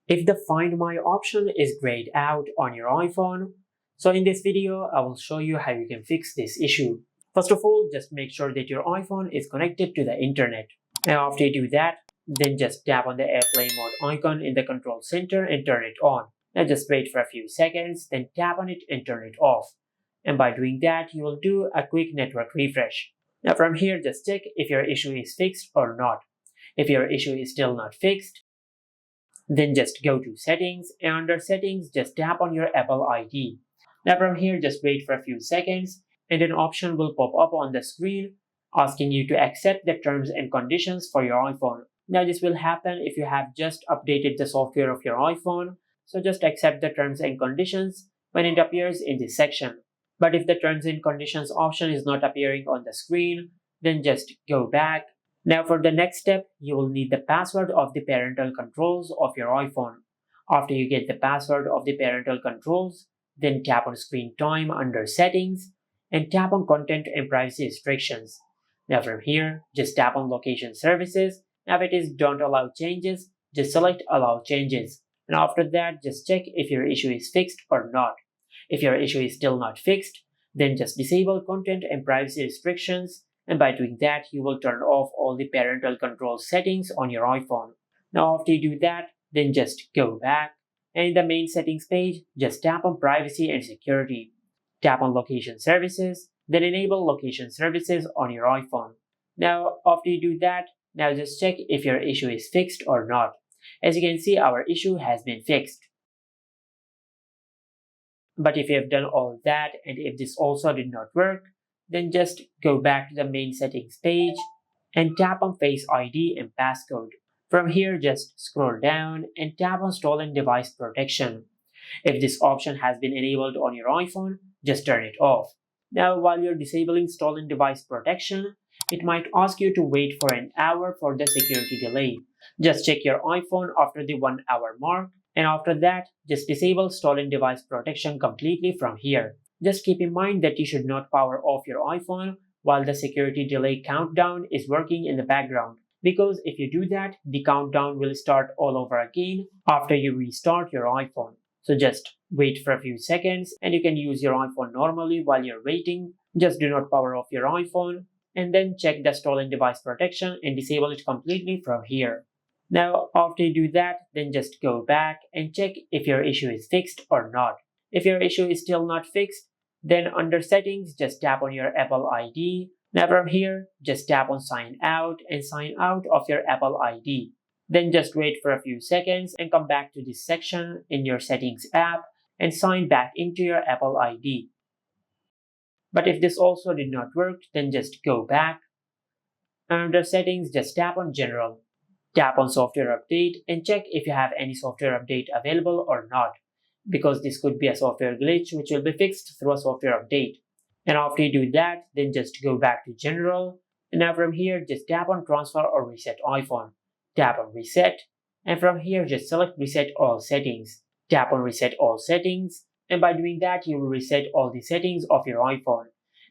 if the Find My option is grayed out on your iPhone. So in this video, I will show you how you can fix this issue. First of all, just make sure that your iPhone is connected to the internet. Now after you do that, then just tap on the airplane mode icon in the control center and turn it on. Now just wait for a few seconds, then tap on it and turn it off. And by doing that, you will do a quick network refresh. Now from here, just check if your issue is fixed or not. If your issue is still not fixed, then just go to settings, and under settings just tap on your Apple ID. Now from here just wait for a few seconds and an option will pop up on the screen asking you to accept the terms and conditions for your iPhone. Now this will happen if you have just updated the software of your iPhone, so just accept the terms and conditions when it appears in this section. But if the terms and conditions option is not appearing on the screen, then just go back. Now for the next step, you will need the password of the parental controls of your iPhone. After you get the password of the parental controls, then tap on Screen Time under Settings and tap on Content and Privacy Restrictions. Now from here, just tap on Location Services. Now if it is Don't Allow Changes, just select Allow Changes. And after that, just check if your issue is fixed or not. If your issue is still not fixed, then just disable Content and Privacy Restrictions, and by doing that, you will turn off all the parental control settings on your iPhone. Now after you do that, then just go back, and in the main settings page, just tap on Privacy and Security. Tap on Location Services, then enable Location Services on your iPhone. Now after you do that, now just check if your issue is fixed or not. As you can see, our issue has been fixed. But if you have done all that and if this also did not work, then just go back to the main settings page and tap on Face ID and Passcode. From here, just scroll down and tap on Stolen Device Protection. If this option has been enabled on your iPhone, just turn it off. Now, while you're disabling Stolen Device Protection, it might ask you to wait for an hour for the security delay. Just check your iPhone after the 1 hour mark, and after that, just disable Stolen Device Protection completely from here. Just keep in mind that you should not power off your iPhone while the security delay countdown is working in the background, because if you do that, the countdown will start all over again after you restart your iPhone. So just wait for a few seconds and you can use your iPhone normally while you're waiting. Just do not power off your iPhone and then check the Stolen Device Protection and disable it completely from here. Now after you do that, then just go back and check if your issue is fixed or not. If your issue is still not fixed, then under Settings, just tap on your Apple ID. Now from here, just tap on Sign Out and sign out of your Apple ID. Then just wait for a few seconds and come back to this section in your Settings app and sign back into your Apple ID. But if this also did not work, then just go back. Under Settings, just tap on General. Tap on Software Update and check if you have any software update available or not, because this could be a software glitch which will be fixed through a software update. And after you do that, then just go back to General. And now from here, just tap on Transfer or Reset iPhone. Tap on Reset. And from here, just select Reset All Settings. Tap on Reset All Settings. And by doing that, you will reset all the settings of your iPhone.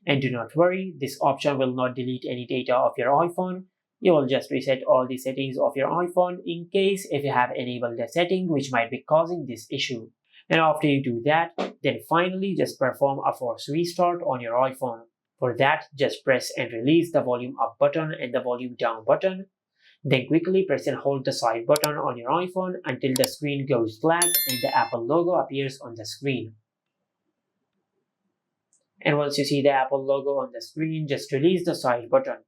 And do not worry, this option will not delete any data of your iPhone. You will just reset all the settings of your iPhone in case if you have enabled a setting which might be causing this issue. And after you do that, then finally just perform a force restart on your iPhone. For that, just press and release the volume up button and the volume down button. Then quickly press and hold the side button on your iPhone until the screen goes black and the Apple logo appears on the screen. And once you see the Apple logo on the screen, just release the side button.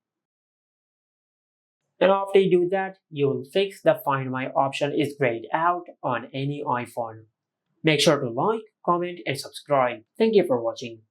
And after you do that, you will fix the Find My option is grayed out on any iPhone. Make sure to like, comment, and subscribe. Thank you for watching.